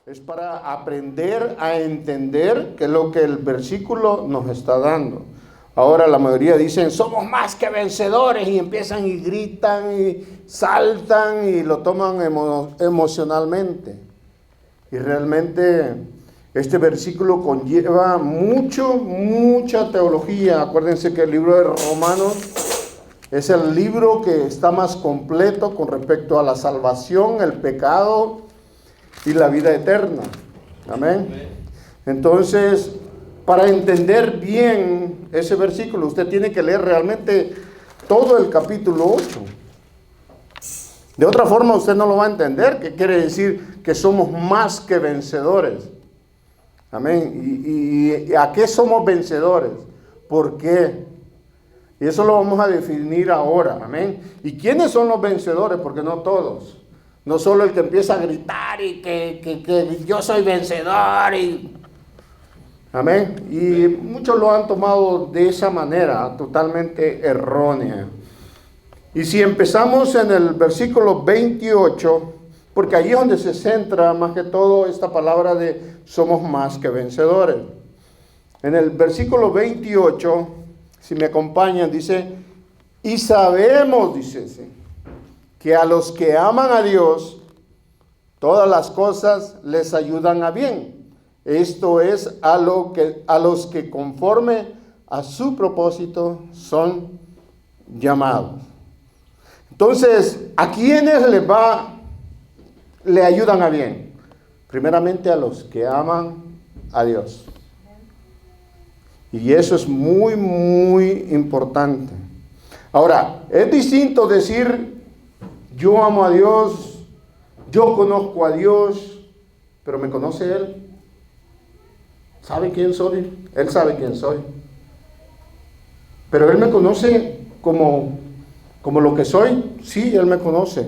Es para aprender a entender qué es lo que el versículo nos está dando. Ahora la mayoría dicen, somos más que vencedores, y empiezan y gritan y saltan y lo toman emocionalmente. Y realmente este versículo conlleva mucha teología. Acuérdense que el libro de Romanos es el libro que está más completo con respecto a la salvación, el pecado y la vida eterna. Amén. Entonces, para entender bien ese versículo, usted tiene que leer realmente todo el capítulo 8. De otra forma, usted no lo va a entender, que quiere decir que somos más que vencedores. Amén. ¿Y a qué somos vencedores? ¿Por qué? Y eso lo vamos a definir ahora. Amén. ¿Y quiénes son los vencedores? Porque no todos. No solo el que empieza a gritar y que yo soy vencedor. Amén. Y muchos lo han tomado de esa manera, totalmente errónea. Y si empezamos en el versículo 28, porque allí es donde se centra más que todo esta palabra de somos más que vencedores. En el versículo 28, si me acompañan, dice, y sabemos, dice, que a los que aman a Dios, todas las cosas les ayudan a bien. Esto es a los que conforme a su propósito son llamados. Entonces, ¿a quiénes le ayudan a bien? Primeramente a los que aman a Dios. Y eso es muy importante. Ahora, es distinto decir, yo amo a Dios, yo conozco a Dios, pero ¿me conoce Él? ¿Sabe quién soy? Él sabe quién soy. Pero Él me conoce como lo que soy. Sí, Él me conoce.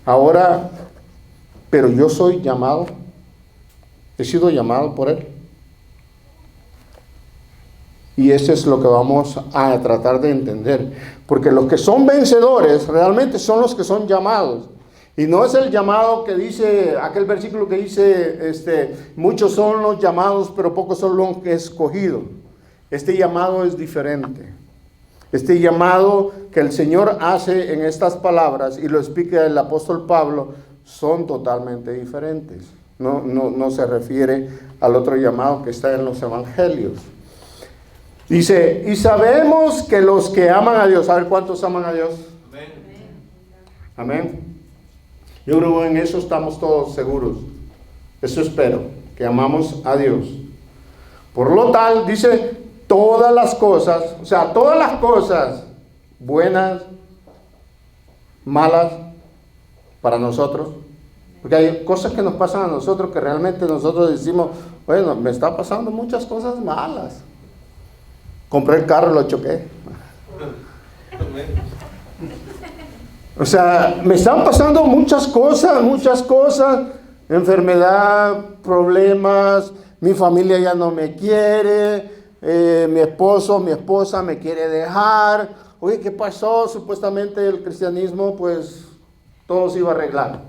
Ahora, pero yo soy llamado. He sido llamado por Él. Y eso es lo que vamos a tratar de entender. Porque los que son vencedores realmente son los que son llamados. Y no es el llamado que dice, aquel versículo que dice, muchos son los llamados, pero pocos son los escogidos. Este llamado es diferente. Este llamado que el Señor hace en estas palabras, y lo explica el apóstol Pablo, son totalmente diferentes. No se refiere al otro llamado que está en los evangelios. Dice, y sabemos que los que aman a Dios, a ver cuántos aman a Dios. Amén. Yo creo que en eso estamos todos seguros. Eso espero, que amamos a Dios. Por lo tal, dice, todas las cosas, o sea, todas las cosas buenas, malas, para nosotros. Porque hay cosas que nos pasan a nosotros que realmente nosotros decimos, bueno, me está pasando muchas cosas malas. Compré el carro y lo choqué. O sea, me están pasando muchas cosas, enfermedad, problemas, mi familia ya no me quiere, mi esposo, mi esposa me quiere dejar. Oye, ¿qué pasó? Supuestamente el cristianismo, pues, todo se iba a arreglar.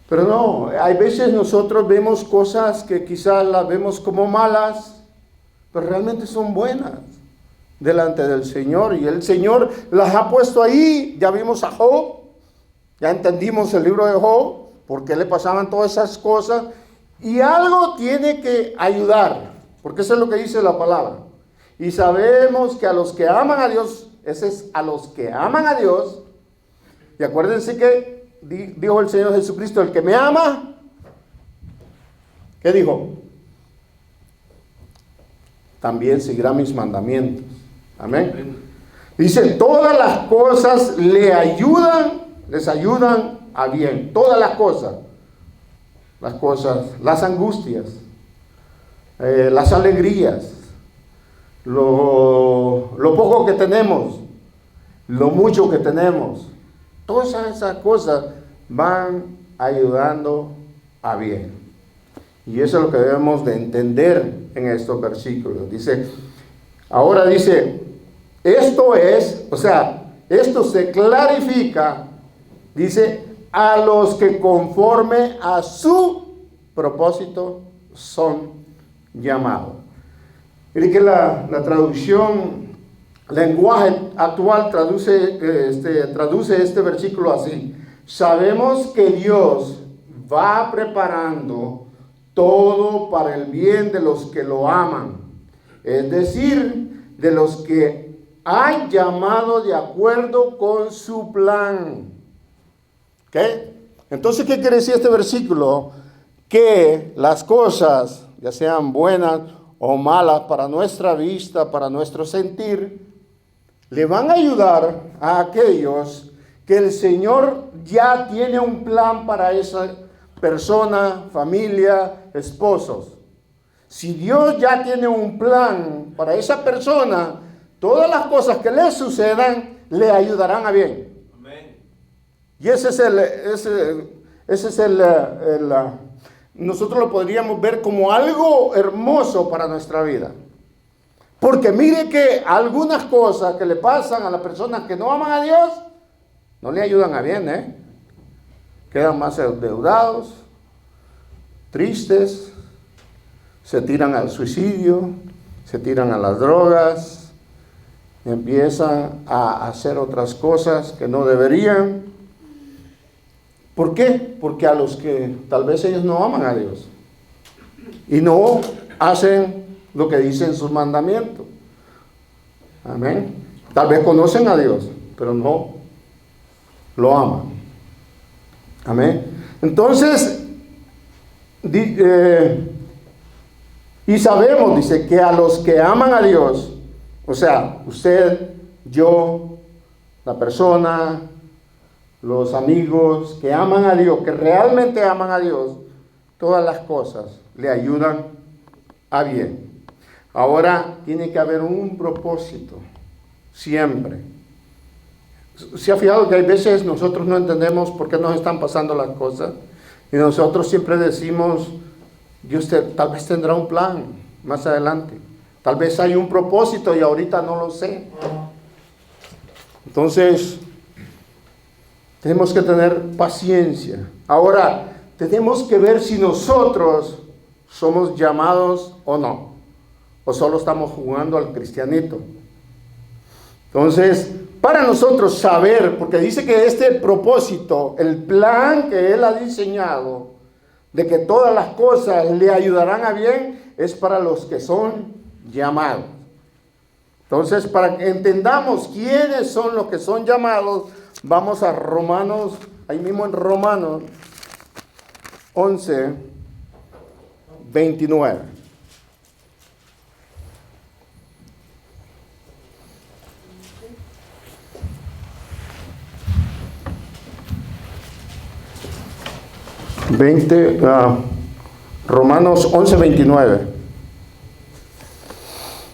Pero no, hay veces nosotros vemos cosas que quizás las vemos como malas, pero realmente son buenas delante del Señor, y el Señor las ha puesto ahí. Ya vimos a Job, ya entendimos el libro de Job, por qué le pasaban todas esas cosas, y algo tiene que ayudar, porque eso es lo que dice la palabra. Y sabemos que a los que aman a Dios, ese es a los que aman a Dios, y acuérdense que dijo el Señor Jesucristo, el que me ama, ¿qué dijo? También seguirá mis mandamientos. Amén. Dice, todas las cosas les ayudan a bien. Todas las cosas, las angustias, las alegrías, lo poco que tenemos, lo mucho que tenemos, todas esas cosas van ayudando a bien. Y eso es lo que debemos de entender en estos versículos. Ahora dice, esto es, o sea, esto se clarifica, dice, a los que conforme a su propósito son llamados. Mire que la traducción, lenguaje actual traduce este versículo así: sabemos que Dios va preparando todo para el bien de los que lo aman, es decir, de los que ha llamado de acuerdo con su plan. ¿Okay? Entonces, ¿qué quiere decir este versículo? Que las cosas, ya sean buenas o malas para nuestra vista, para nuestro sentir, le van a ayudar a aquellos que el Señor ya tiene un plan para esa persona, familia, esposos. Si Dios ya tiene un plan para esa persona, todas las cosas que le sucedan le ayudarán a bien. Amén. Y ese es nosotros lo podríamos ver como algo hermoso para nuestra vida. Porque mire que algunas cosas que le pasan a las personas que no aman a Dios, no le ayudan a bien, quedan más endeudados, tristes, se tiran al suicidio, se tiran a las drogas, empiezan a hacer otras cosas que no deberían. ¿Por qué? Porque a los que tal vez ellos no aman a Dios y no hacen lo que dicen sus mandamientos. Amén. Tal vez conocen a Dios, pero no lo aman. Amén. Entonces, y sabemos, dice, que a los que aman a Dios, o sea, usted, yo, la persona, los amigos que aman a Dios, que realmente aman a Dios, todas las cosas le ayudan a bien. Ahora tiene que haber un propósito, siempre. ¿Se ha fijado que hay veces nosotros no entendemos por qué nos están pasando las cosas? Y nosotros siempre decimos, Dios tal vez tendrá un plan más adelante. Tal vez hay un propósito y ahorita no lo sé. Entonces, tenemos que tener paciencia. Ahora, tenemos que ver si nosotros somos llamados o no. O solo estamos jugando al cristianito. Entonces, para nosotros saber, porque dice que este propósito, el plan que Él ha diseñado, de que todas las cosas le ayudarán a bien, es para los que son llamados. Entonces, para que entendamos quiénes son los que son llamados, vamos a Romanos, ahí mismo en Romanos 11, 29. Romanos 11, 29.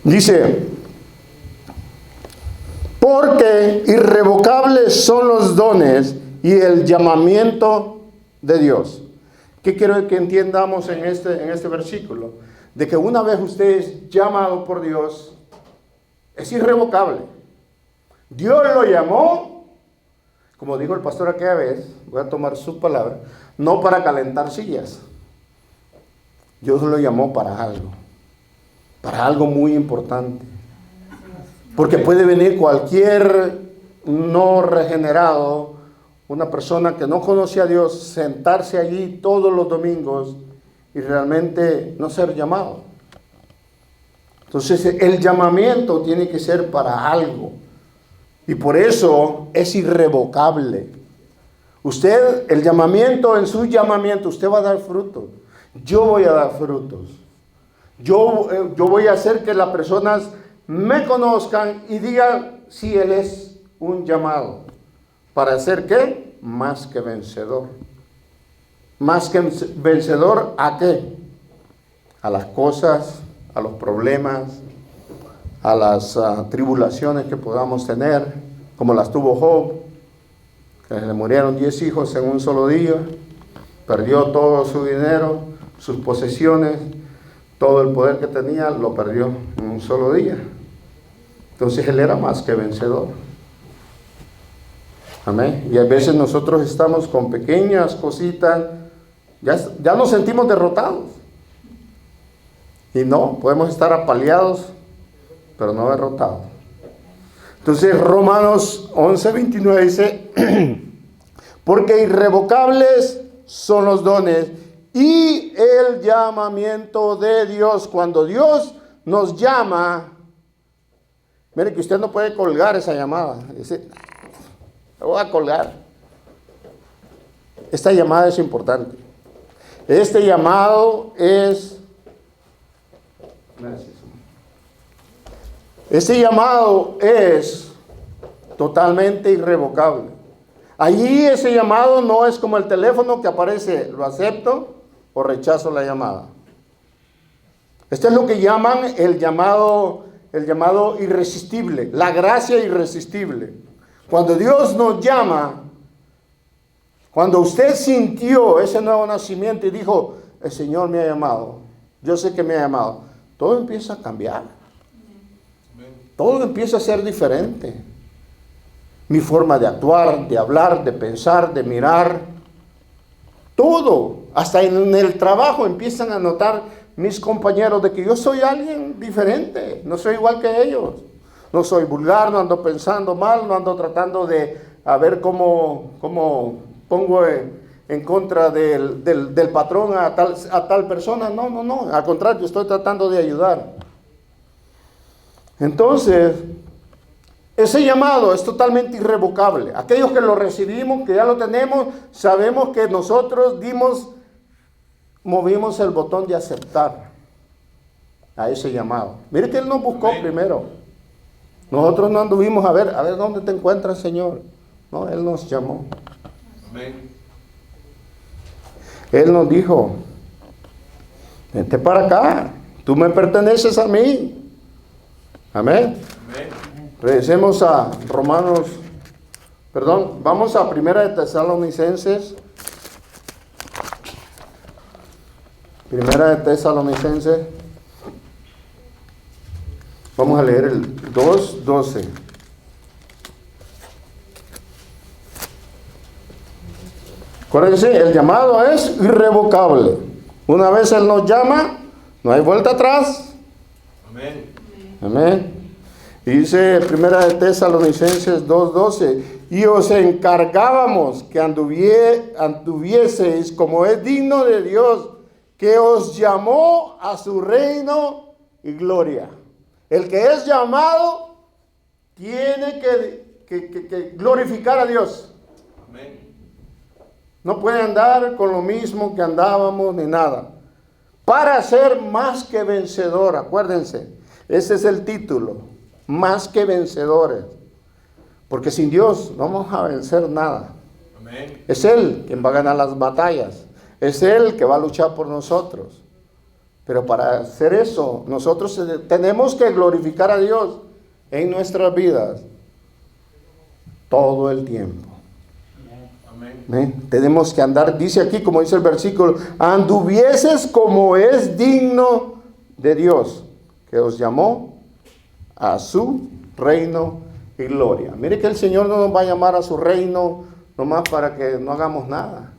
Dice: porque irrevocables son los dones y el llamamiento de Dios. ¿Qué quiero que entiendamos en este versículo? De que una vez usted es llamado por Dios, es irrevocable. Dios lo llamó, como dijo el pastor aquella vez, voy a tomar su palabra, no para calentar sillas. Dios lo llamó para algo muy importante. Porque puede venir cualquier no regenerado, una persona que no conoce a Dios, sentarse allí todos los domingos y realmente no ser llamado. Entonces el llamamiento tiene que ser para algo. Y por eso es irrevocable. Usted, el llamamiento, en su llamamiento, usted va a dar frutos. Yo voy a dar frutos. Yo voy a hacer que las personas me conozcan y digan si Él es un llamado. ¿Para hacer qué? Más que vencedor. Más que vencedor, ¿a qué? A las cosas, a los problemas, a las tribulaciones que podamos tener, como las tuvo Job, que le murieron 10 hijos en un solo día, perdió todo su dinero, sus posesiones, todo el poder que tenía, lo perdió en un solo día. Entonces él era más que vencedor. Amén. Y a veces nosotros estamos con pequeñas cositas, ya nos sentimos derrotados. Y no, podemos estar apaleados, pero no derrotados. Entonces Romanos 11:29 dice, porque irrevocables son los dones y el llamamiento de Dios. Cuando Dios nos llama, mire que usted no puede colgar esa llamada. Dice, la voy a colgar. Esta llamada es importante. Este llamado es... Gracias. Este llamado es totalmente irrevocable. Allí ese llamado no es como el teléfono que aparece, lo acepto o rechazo la llamada. Este es lo que llaman el llamado irresistible, la gracia irresistible. Cuando Dios nos llama, cuando usted sintió ese nuevo nacimiento y dijo, el Señor me ha llamado, yo sé que me ha llamado, todo empieza a cambiar. Todo empieza a ser diferente. Mi forma de actuar, de hablar, de pensar, de mirar, todo. Hasta en el trabajo empiezan a notar mis compañeros de que yo soy alguien diferente, no soy igual que ellos. No soy vulgar, no ando pensando mal, no ando tratando de a ver cómo pongo en contra del patrón a tal persona. No, al contrario, estoy tratando de ayudar. Entonces, ese llamado es totalmente irrevocable. Aquellos que lo recibimos, que ya lo tenemos, sabemos que nosotros movimos el botón de aceptar a ese llamado. Mire que Él nos buscó primero. Nosotros no anduvimos a ver dónde te encuentras, Señor. No, Él nos llamó. Amén. Él nos dijo, vente para acá, tú me perteneces a mí. Amén. Regresemos a vamos a 1 de Tesalonicenses. 1 de Tesalonicenses. Vamos a leer el 2:12. Acuérdense, el llamado es irrevocable. Una vez Él nos llama, no hay vuelta atrás. Amén. Amén. Y dice 1 de Tesalonicenses 2:12, y os encargábamos que anduvieseis como es digno de Dios, que os llamó a su reino y gloria. El que es llamado tiene que glorificar a Dios. Amén. No puede andar con lo mismo que andábamos ni nada. Para ser más que vencedor, acuérdense. Ese es el título, más que vencedores. Porque sin Dios no vamos a vencer nada. Amén. Es Él quien va a ganar las batallas. Es Él que va a luchar por nosotros. Pero para hacer eso, nosotros tenemos que glorificar a Dios en nuestras vidas todo el tiempo. Amén. Amén. Tenemos que andar, dice aquí, como dice el versículo, anduvieses como es digno de Dios, que os llamó a su reino y gloria. Mire que el Señor no nos va a llamar a su reino nomás para que no hagamos nada,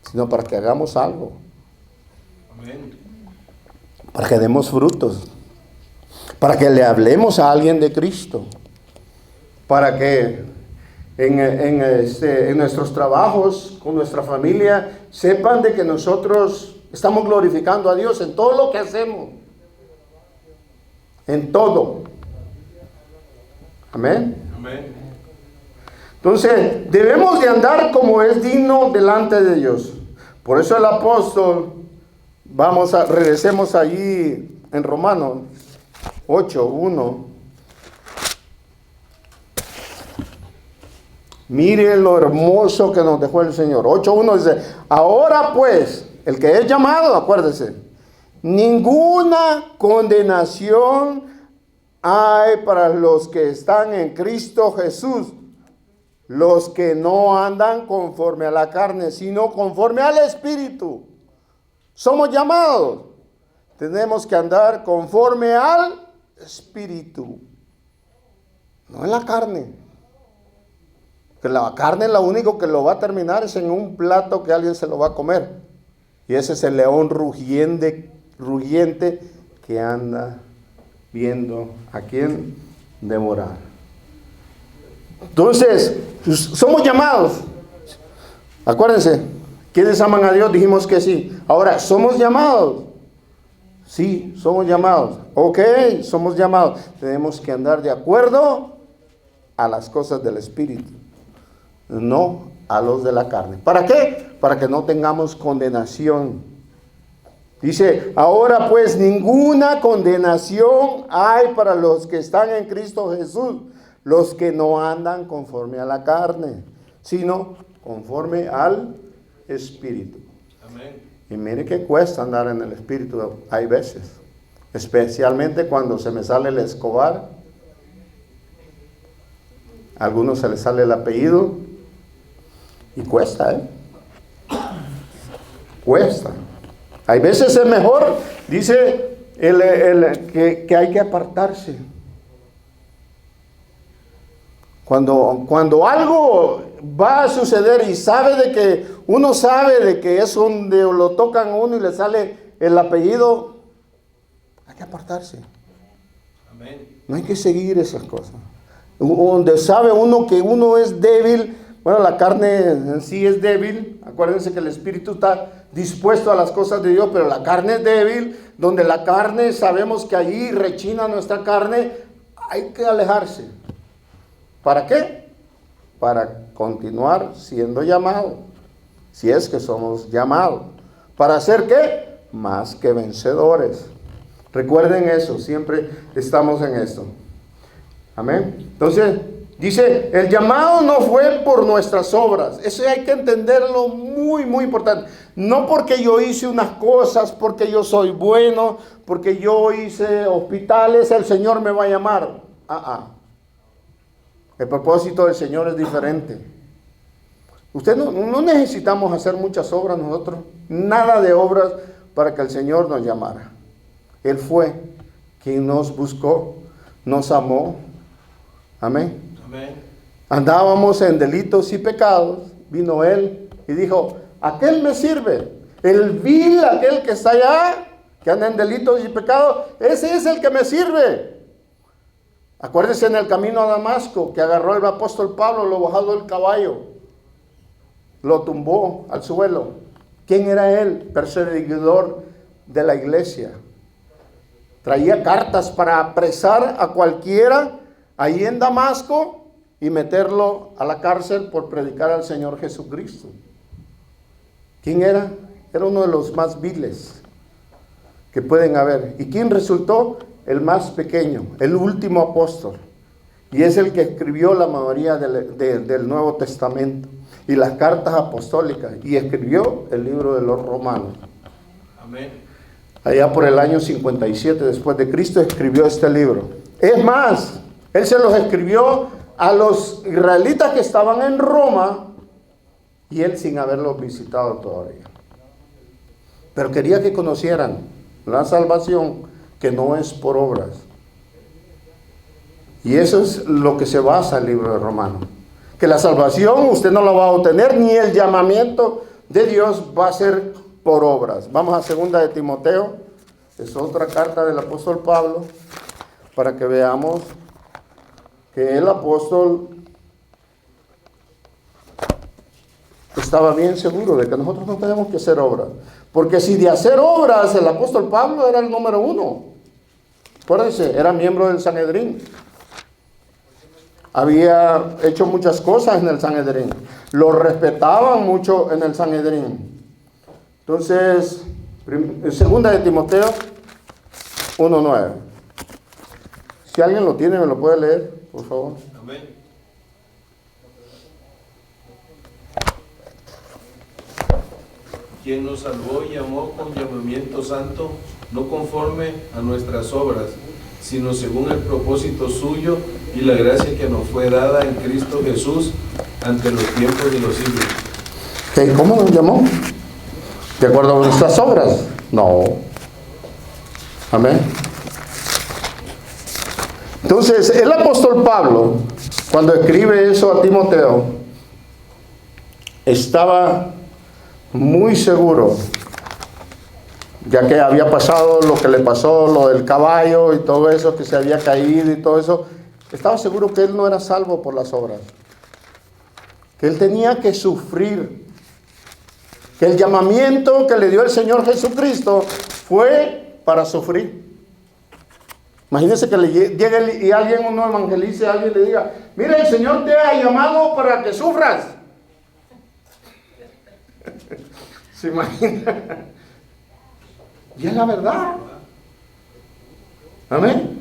sino para que hagamos algo. Amén. Para que demos frutos, para que le hablemos a alguien de Cristo, para que en nuestros trabajos, con nuestra familia, sepan de que nosotros estamos glorificando a Dios en todo lo que hacemos. En todo. Amén. Amén. Entonces, debemos de andar como es digno delante de Dios. Por eso el apóstol, regresemos allí en Romanos 8:1. Mire lo hermoso que nos dejó el Señor. 8:1 dice, ahora pues, el que es llamado, acuérdese, ninguna condenación hay para los que están en Cristo Jesús, los que no andan conforme a la carne, sino conforme al Espíritu. Somos llamados. Tenemos que andar conforme al Espíritu, no en la carne. Que la carne lo único que lo va a terminar es en un plato que alguien se lo va a comer. Y ese es el león rugiente que anda viendo a quién devorar. Entonces, somos llamados. Acuérdense, ¿quiénes aman a Dios? Dijimos que sí. Ahora, ¿somos llamados? Sí, somos llamados. Ok, somos llamados. Tenemos que andar de acuerdo a las cosas del Espíritu, no a los de la carne. ¿Para qué? Para que no tengamos condenación. Dice, ahora pues ninguna condenación hay para los que están en Cristo Jesús, los que no andan conforme a la carne, sino conforme al Espíritu. Amén. Y mire que cuesta andar en el Espíritu, hay veces, especialmente cuando se me sale el Escobar. A algunos se les sale el apellido y cuesta, cuesta. Hay veces es mejor, dice que hay que apartarse. Cuando algo va a suceder y uno sabe de que es donde lo tocan a uno y le sale el apellido, hay que apartarse. Amén. No hay que seguir esas cosas. Donde sabe uno que uno es débil, bueno, la carne en sí es débil. Acuérdense que el espíritu está dispuesto a las cosas de Dios, pero la carne es débil. Donde la carne, sabemos que allí rechina nuestra carne, hay que alejarse. ¿Para qué? Para continuar siendo llamados, si es que somos llamados. ¿Para hacer qué? Más que vencedores. Recuerden eso, siempre estamos en esto. Amén. Entonces, dice, el llamado no fue por nuestras obras. Eso hay que entenderlo muy, muy importante. No porque yo hice unas cosas, porque yo soy bueno, porque yo hice hospitales, el Señor me va a llamar. El propósito del Señor es diferente. No necesitamos hacer muchas obras nosotros. Nada de obras para que el Señor nos llamara. Él fue quien nos buscó, nos amó. Amén. Amén. Andábamos en delitos y pecados. Vino Él y dijo, aquel me sirve. El vil, aquel que está allá, que anda en delitos y pecados, ese es el que me sirve. Acuérdense en el camino a Damasco, que agarró el apóstol Pablo, lo bajó del caballo, lo tumbó al suelo. ¿Quién era él? Perseguidor de la iglesia. Traía cartas para apresar a cualquiera ahí en Damasco y meterlo a la cárcel por predicar al Señor Jesucristo. ¿Quién era? Era uno de los más viles que pueden haber. ¿Y quién resultó? El más pequeño, el último apóstol. Y es el que escribió la mayoría del Nuevo Testamento y las cartas apostólicas. Y escribió el libro de los Romanos. Amén. Allá por el año 57 después de Cristo escribió este libro. Es más, él se los escribió a los israelitas que estaban en Roma y él sin haberlos visitado todavía. Pero quería que conocieran la salvación, que no es por obras. Y eso es lo que se basa el libro de Romanos. Que la salvación usted no la va a obtener, ni el llamamiento de Dios va a ser por obras. Vamos a 2 de Timoteo. Es otra carta del apóstol Pablo, para que veamos que el apóstol estaba bien seguro de que nosotros no tenemos que hacer obras. Porque si de hacer obras, el apóstol Pablo era el número 1. Acuérdense, era miembro del Sanedrín. Había hecho muchas cosas en el Sanedrín. Lo respetaban mucho en el Sanedrín. Entonces, 2 de Timoteo 1:9. Si alguien lo tiene, me lo puede leer, por favor. Amén. Quien nos salvó y llamó con llamamiento santo, no conforme a nuestras obras, sino según el propósito suyo y la gracia que nos fue dada en Cristo Jesús ante los tiempos de los siglos. ¿Cómo nos llamó? ¿De acuerdo a nuestras obras? No. Amén. Entonces, el apóstol Pablo, cuando escribe eso a Timoteo, estaba muy seguro, ya que había pasado lo que le pasó, lo del caballo y todo eso, que se había caído y todo eso, estaba seguro que él no era salvo por las obras, que él tenía que sufrir, que el llamamiento que le dio el Señor Jesucristo fue para sufrir. Imagínense que le llegue y alguien, uno evangelice a alguien y le diga: mira, el Señor te ha llamado para que sufras. ¿Se imagina? Y es la verdad. Amén.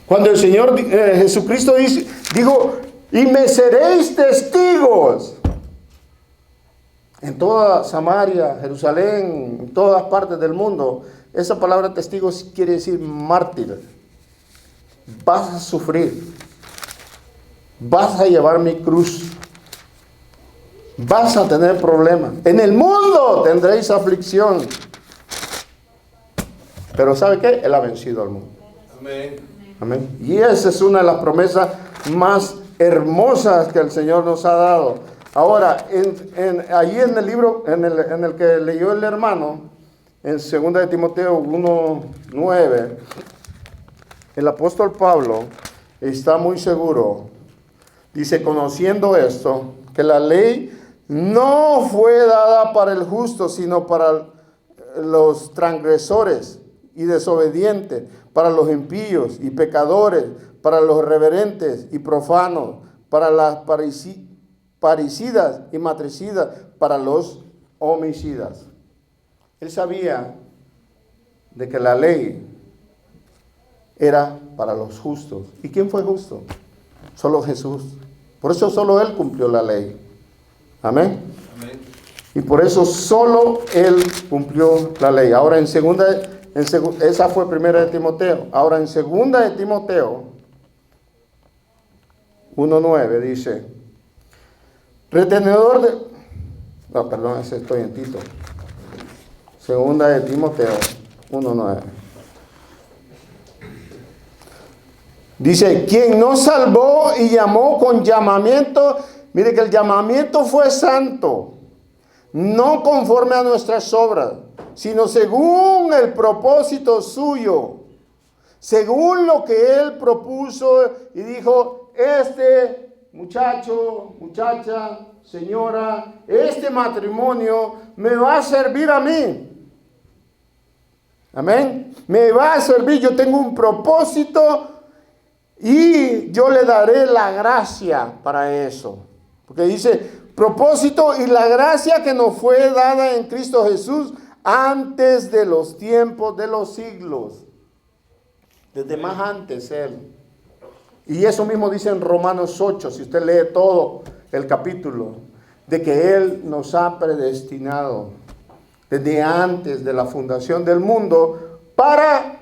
Cuando el Señor Jesucristo dijo: y me seréis testigos en toda Samaria, Jerusalén, en todas partes del mundo. Esa palabra testigos quiere decir mártir. Vas a sufrir, vas a llevar mi cruz, vas a tener problemas. En el mundo tendréis aflicción. Pero ¿sabe qué? Él ha vencido al mundo. Amén. Amén. Y esa es una de las promesas más hermosas que el Señor nos ha dado. Ahora, allí en el libro, en el que leyó el hermano, en 2 de Timoteo 1:9, el apóstol Pablo está muy seguro. Dice: conociendo esto, que la ley no fue dada para el justo, sino para los transgresores y desobedientes, para los impíos y pecadores, para los reverentes y profanos, para las parricidas y matricidas, para los homicidas. Él sabía de que la ley era para los justos. ¿Y quién fue justo? Solo Jesús. Por eso solo Él cumplió la ley. Amén. Amén. Y por eso solo Él cumplió la ley. Ahora esa fue primera de Timoteo. Ahora en segunda de Timoteo 1:9 dice: retenedor de... No, perdón, ese estoy en Tito. Segunda de Timoteo 1:9. Dice: quien nos salvó y llamó con llamamiento. Mire que el llamamiento fue santo, no conforme a nuestras obras, sino según el propósito suyo, según lo que Él propuso y dijo: este muchacho, muchacha, señora, este matrimonio me va a servir a mí. Amén. Me va a servir, yo tengo un propósito y yo le daré la gracia para eso. Porque dice propósito y la gracia que nos fue dada en Cristo Jesús antes de los tiempos de los siglos. Desde más antes Él. Y eso mismo dice en Romanos 8, si usted lee todo el capítulo, de que Él nos ha predestinado desde antes de la fundación del mundo para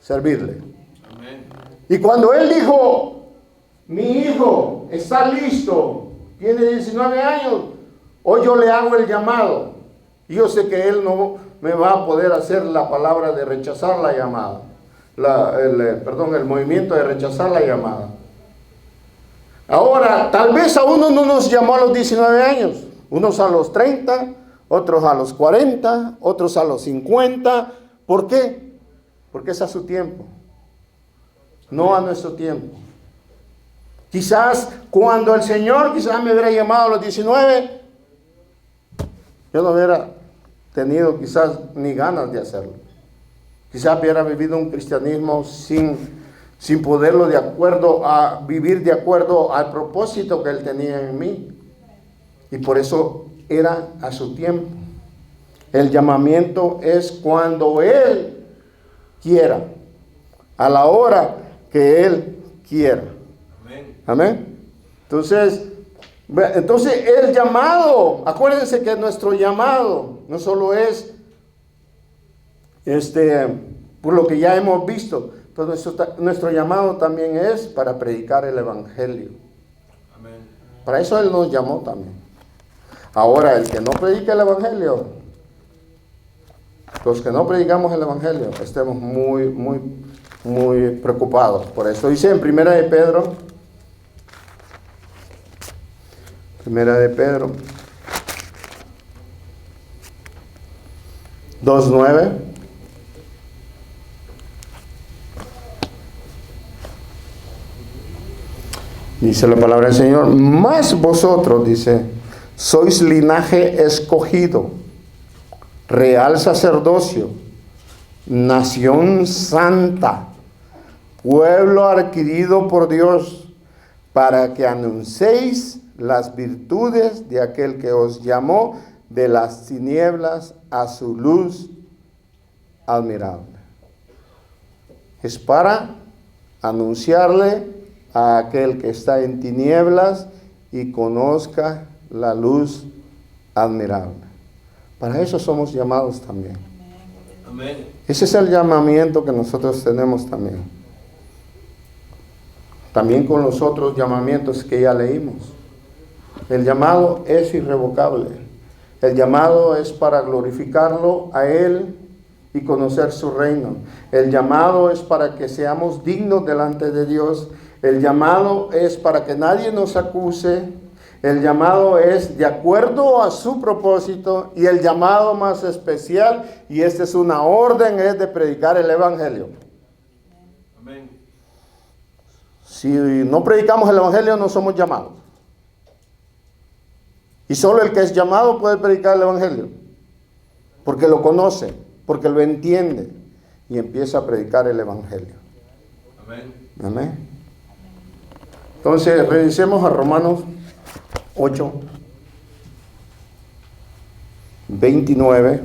servirle. Amén. Y cuando Él dijo: mi hijo está listo, tiene 19 años, hoy yo le hago el llamado. Y yo sé que Él no me va a poder hacer la palabra de rechazar la llamada. El movimiento de rechazar la llamada. Ahora, tal vez a uno no nos llamó a los 19 años, unos a los 30, otros a los 40, otros a los 50. ¿Por qué? Porque es a su tiempo, no a nuestro tiempo. Quizás cuando el Señor me hubiera llamado a los 19, yo no hubiera tenido quizás ni ganas de hacerlo. Quizás hubiera vivido un cristianismo sin poderlo vivir de acuerdo al propósito que Él tenía en mí. Y por eso era a su tiempo. El llamamiento es cuando Él quiera, a la hora que Él quiera. Amén. Amén. Entonces el llamado, acuérdense que nuestro llamado no solo es por lo que ya hemos visto, pero nuestro llamado también es para predicar el evangelio. Amén. Para eso Él nos llamó también. Ahora, el que no predica el evangelio, los que no predicamos el evangelio, estemos muy, muy, muy preocupados por eso. Dice en 1 de Pedro Primera de Pedro 2:9. Dice la palabra del Señor: mas vosotros, dice, sois linaje escogido, real sacerdocio, nación santa, pueblo adquirido por Dios, para que anunciéis las virtudes de aquel que os llamó de las tinieblas a su luz admirable. Es para anunciarle a aquel que está en tinieblas y conozca la luz admirable. Para eso somos llamados también. Amén. Ese es el llamamiento que nosotros tenemos también. También con los otros llamamientos que ya leímos. El llamado es irrevocable. El llamado es para glorificarlo a Él y conocer su reino. El llamado es para que seamos dignos delante de Dios. El llamado es para que nadie nos acuse. El llamado es de acuerdo a su propósito. Y el llamado más especial, y esta es una orden, es de predicar el Evangelio. Amén. Si no predicamos el Evangelio, no somos llamados. Y solo el que es llamado puede predicar el Evangelio. Porque lo conoce, porque lo entiende. Y empieza a predicar el Evangelio. Amén. Amén. Entonces, revisemos a Romanos 8, 29.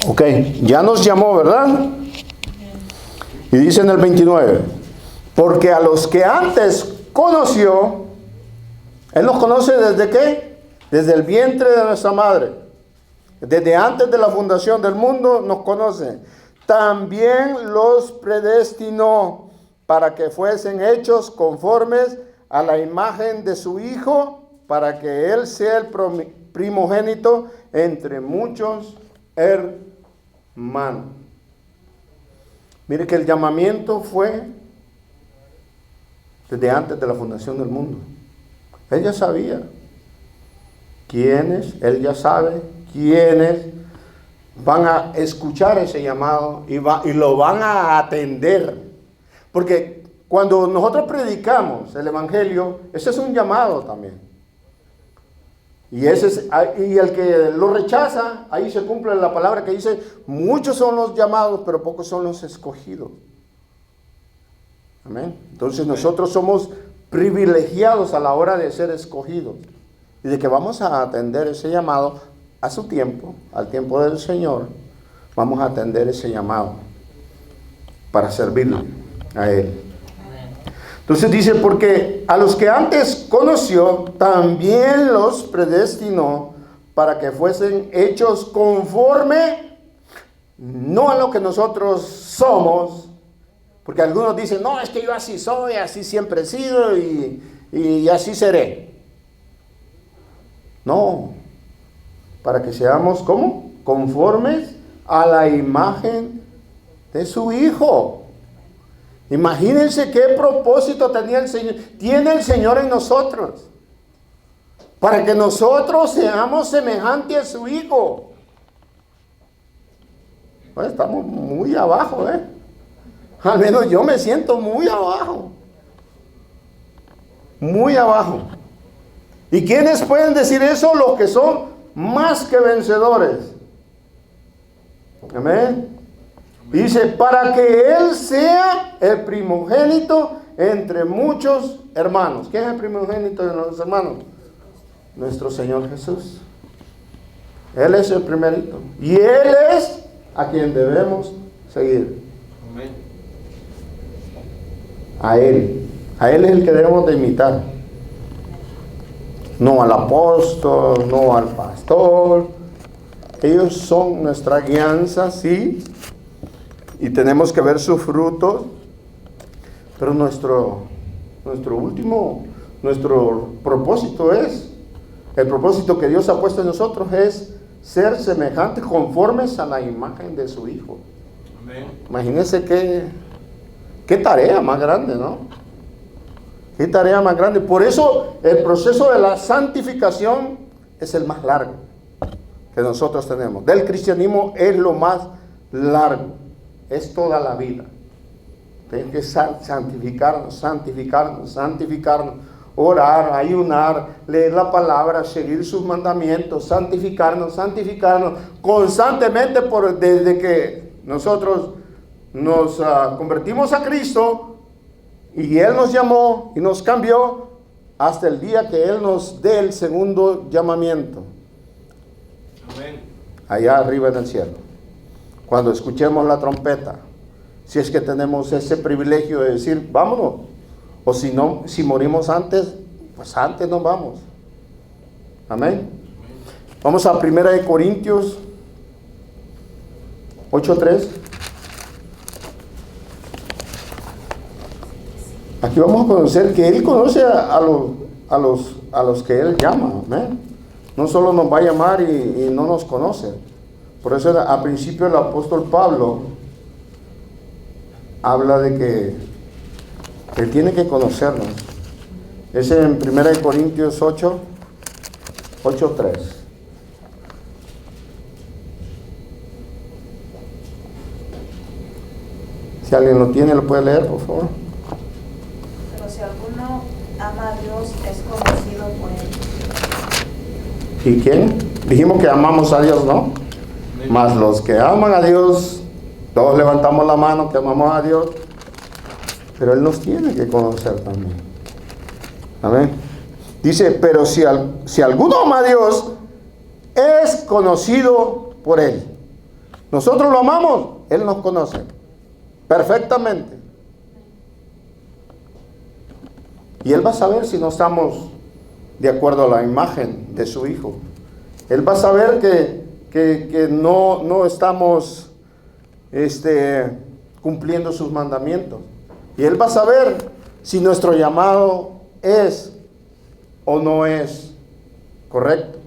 Ok, ya nos llamó, ¿verdad? Y dice en el 29, porque a los que antes conoció, Él nos conoce ¿desde qué? Desde el vientre de nuestra madre. Desde antes de la fundación del mundo nos conoce. También los predestinó para que fuesen hechos conformes a la imagen de su Hijo, para que Él sea el primogénito entre muchos hermanos. Mire que el llamamiento fue desde antes de la fundación del mundo. Él ya sabía quiénes, Él ya sabe quiénes van a escuchar ese llamado y lo van a atender. Porque cuando nosotros predicamos el Evangelio, ese es un llamado también. Y el que lo rechaza, ahí se cumple la palabra que dice, muchos son los llamados, pero pocos son los escogidos. Amén. Entonces nosotros somos privilegiados a la hora de ser escogidos. Y de que vamos a atender ese llamado a su tiempo, al tiempo del Señor, vamos a atender ese llamado para servirle a Él. Entonces dice, porque a los que antes conoció, también los predestinó para que fuesen hechos conforme, no a lo que nosotros somos, porque algunos dicen, no, es que yo así soy, así siempre he sido y así seré. No, para que seamos, ¿cómo? Conformes a la imagen de su Hijo. Imagínense qué propósito tenía el Señor, tiene el Señor en nosotros, para que nosotros seamos semejantes a su Hijo. Pues estamos muy abajo, al menos yo me siento muy abajo, muy abajo. ¿Y quiénes pueden decir eso? Los que son más que vencedores. Amén. Dice, para que Él sea el primogénito entre muchos hermanos. ¿Quién es el primogénito de los hermanos? Nuestro Señor Jesús. Él es el primerito. Y Él es a quien debemos seguir. Amén. A Él. A Él es el que debemos de imitar. No al apóstol, no al pastor. Ellos son nuestra guianza, sí. Y tenemos que ver sus frutos. Pero nuestro propósito es, el propósito que Dios ha puesto en nosotros es ser semejantes, conformes a la imagen de su Hijo. Amén. Imagínense Qué tarea más grande, ¿no? Qué tarea más grande. Por eso el proceso de la santificación es el más largo que nosotros tenemos. Del cristianismo es lo más largo. Es toda la vida. Tenemos que santificarnos, santificarnos, santificarnos. Orar, ayunar, leer la palabra, seguir sus mandamientos, santificarnos, santificarnos constantemente desde que nosotros nos convertimos a Cristo y Él nos llamó y nos cambió hasta el día que Él nos dé el segundo llamamiento. Amén. Allá arriba en el cielo. Cuando escuchemos la trompeta, si es que tenemos ese privilegio de decir, vámonos. O si no, si morimos antes, pues antes nos vamos. Amén. Vamos a 1 Corintios 8:3. Aquí vamos a conocer que Él conoce a los que Él llama. Amén. No solo nos va a llamar y no nos conoce. Por eso al principio el apóstol Pablo habla de que Él tiene que conocernos. Es en 1 Corintios 8:3. Si alguien lo tiene, lo puede leer, por favor. Pero si alguno ama a Dios, es conocido por Él. ¿Y quién? Dijimos que amamos a Dios, ¿no? Más los que aman a Dios, todos levantamos la mano que amamos a Dios. Pero Él nos tiene que conocer también. Amén. Dice, pero si alguno ama a Dios, es conocido por Él. Nosotros lo amamos, Él nos conoce perfectamente. Y Él va a saber si no estamos de acuerdo a la imagen de su Hijo. Él va a saber que no estamos cumpliendo sus mandamientos. Y Él va a saber si nuestro llamado es o no es correcto.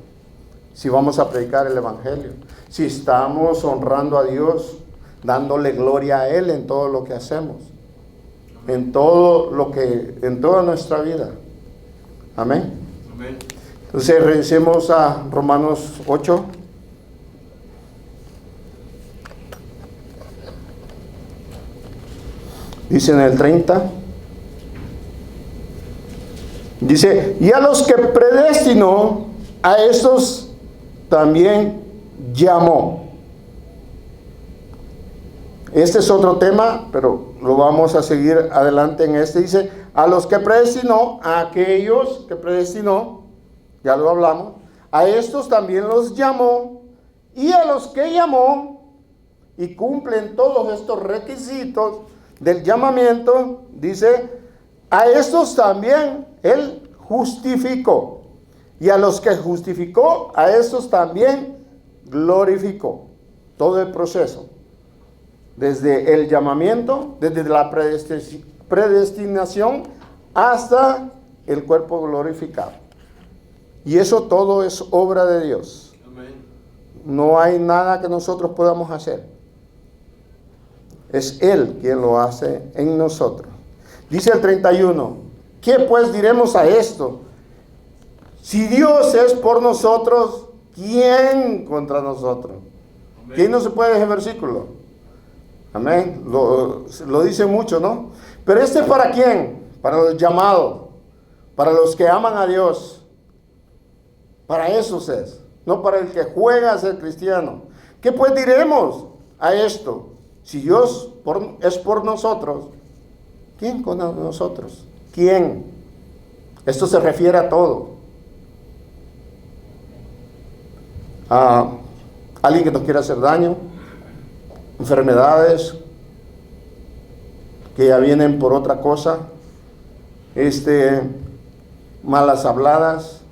Si vamos a predicar el Evangelio. Si estamos honrando a Dios, dándole gloria a Él en todo lo que hacemos. En toda nuestra vida. Amén. Amén. Entonces regresemos a Romanos 8. Dice en el 30. Dice, y a los que predestinó, a estos también llamó. Este es otro tema, pero lo vamos a seguir adelante en este. Dice, a los que predestinó, a aquellos que predestinó, ya lo hablamos, a estos también los llamó, y a los que llamó, y cumplen todos estos requisitos del llamamiento, dice, a estos también Él justificó. Y a los que justificó, a estos también glorificó. Todo el proceso. Desde el llamamiento, desde la predestinación hasta el cuerpo glorificado. Y eso todo es obra de Dios. Amén. No hay nada que nosotros podamos hacer. Es Él quien lo hace en nosotros. Dice el 31, ¿qué pues diremos a esto? Si Dios es por nosotros, ¿quién contra nosotros? Amén. ¿Quién no se puede ese versículo? Amén. Lo dice mucho, ¿no? Pero este es para quién? Para los llamados, para los que aman a Dios. Para esos es, no para el que juega a ser cristiano. ¿Qué pues diremos a esto? Si Dios es por nosotros, ¿quién con nosotros? ¿Quién? Esto se refiere a todo. A alguien que nos quiera hacer daño, enfermedades que ya vienen por otra cosa, malas habladas,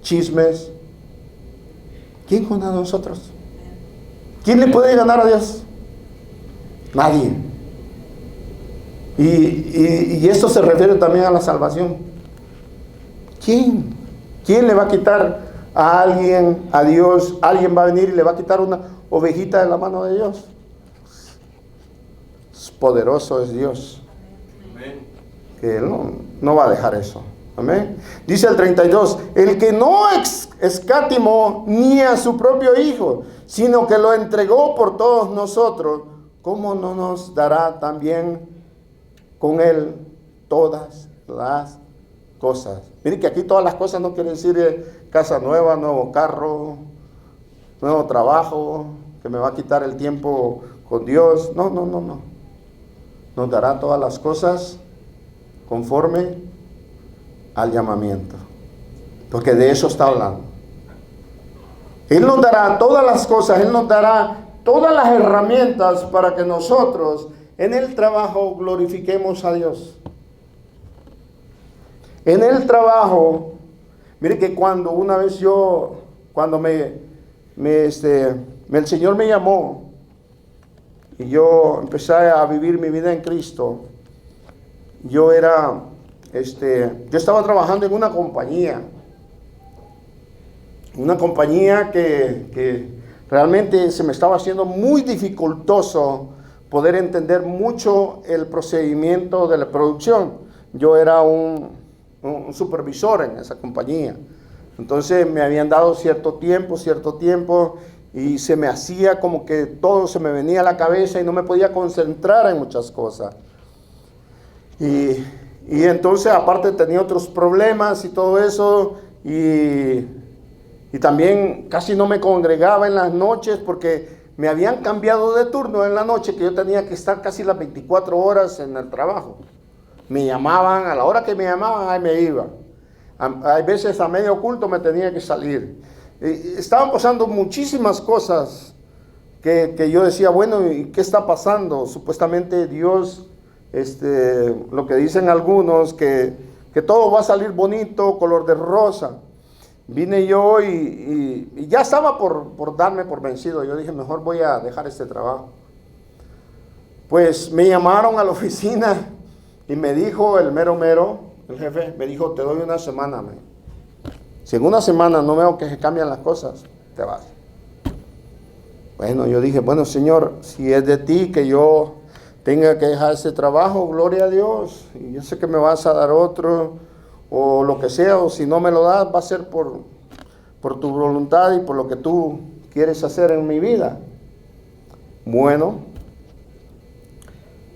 chismes. ¿Quién con nosotros? ¿Quién le puede ganar a Dios? Nadie. Y esto se refiere también a la salvación. ¿Quién? ¿Quién le va a quitar a alguien, a Dios? ¿Alguien va a venir y le va a quitar una ovejita de la mano de Dios? poderoso es Dios. Amén. Que Él no va a dejar eso. Amén. Dice el 32, el que no escatimó ni a su propio Hijo, sino que lo entregó por todos nosotros, ¿cómo no nos dará también con Él todas las cosas? Miren que aquí todas las cosas no quiere decir casa nueva, nuevo carro, nuevo trabajo, que me va a quitar el tiempo con Dios. No. Nos dará todas las cosas conforme al llamamiento, porque de eso está hablando. Él nos dará todas las cosas, Él nos dará todas las herramientas para que nosotros en el trabajo glorifiquemos a Dios. En el trabajo, mire que cuando una vez el Señor me llamó y yo empecé a vivir mi vida en Cristo, yo estaba trabajando en una compañía que realmente se me estaba haciendo muy dificultoso poder entender mucho el procedimiento de la producción. Yo era un supervisor en esa compañía. Entonces me habían dado cierto tiempo y se me hacía como que todo se me venía a la cabeza y no me podía concentrar en muchas cosas. Y entonces aparte tenía otros problemas y todo eso y también casi no me congregaba en las noches porque me habían cambiado de turno en la noche, que yo tenía que estar casi las 24 horas en el trabajo. Me llamaban, a la hora que me llamaban, ahí me iba. Hay veces a medio culto me tenía que salir. Estaban pasando muchísimas cosas que yo decía, bueno, ¿y qué está pasando? Supuestamente Dios, lo que dicen algunos, que todo va a salir bonito, color de rosa. Vine yo y ya estaba por darme por vencido. Yo dije, mejor voy a dejar este trabajo. Pues me llamaron a la oficina y me dijo el el jefe, me dijo, te doy una semana. Si en una semana no veo que se cambian las cosas, te vas. Bueno, yo dije, bueno, Señor, si es de ti que yo tenga que dejar ese trabajo, gloria a Dios. Y yo sé que me vas a dar otro, o lo que sea, o si no me lo das, va a ser por tu voluntad y por lo que tú quieres hacer en mi vida. Bueno,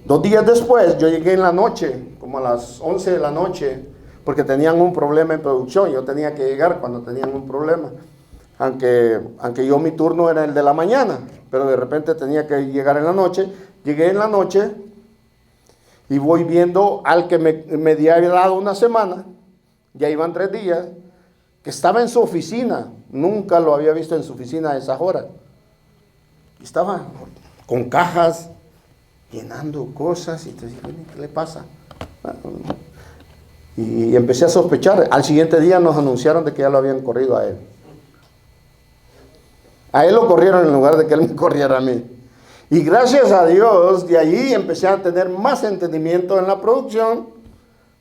2 días después, yo llegué en la noche, como a las 11 de la noche, porque tenían un problema en producción. Yo tenía que llegar cuando tenían un problema. Aunque yo mi turno era el de la mañana, pero de repente tenía que llegar en la noche. Llegué en la noche y voy viendo al que me había dado una semana, ya iban 3 días, que estaba en su oficina. Nunca lo había visto en su oficina a esas horas. Estaba con cajas, llenando cosas, y te dije, ¿qué le pasa? Y empecé a sospechar. Al siguiente día nos anunciaron de que ya lo habían corrido a él. A él lo corrieron en lugar de que él me corriera a mí. Y gracias a Dios, de allí empecé a tener más entendimiento en la producción,